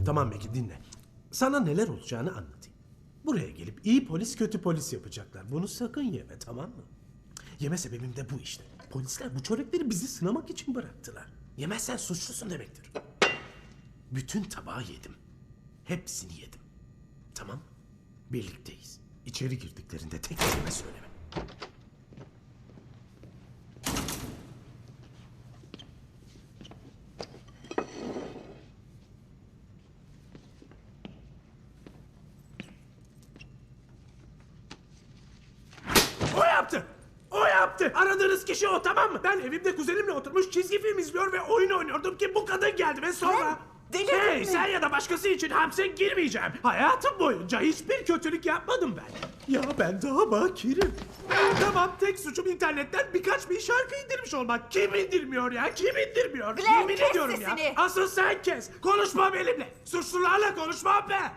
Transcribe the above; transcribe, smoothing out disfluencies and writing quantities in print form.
Tamam Meki, dinle. Sana neler olacağını anlatayım. Buraya gelip iyi polis kötü polis yapacaklar. Bunu sakın yeme, tamam mı? Yeme sebebim de bu işte. Polisler bu çörekleri bizi sınamak için bıraktılar. Yemezsen suçlusun demektir. Bütün tabağı yedim. Hepsini yedim. Tamam. Birlikteyiz. İçeri girdiklerinde tek kelime söyleme. O yaptı. O yaptı. Aradığınız kişi o, tamam mı? Ben evimde kuzenimle oturmuş çizgi film izliyor ve oyun oynuyordum ki bu kadın geldi ve sonra... Delirdin Hey, mi? sen ya da başkası için hapse girmeyeceğim. Hayatım boyunca hiçbir kötülük yapmadım ben. Ya ben daha bakirim. Tamam, tek suçum internetten birkaç bir şarkı indirmiş olmak. Kim indirmiyor ya? Kim indirmiyor? Glenn, Yemin kes ediyorum ya. sesini. Asıl sen kes. Konuşma benimle. Suçlularla konuşmam ben.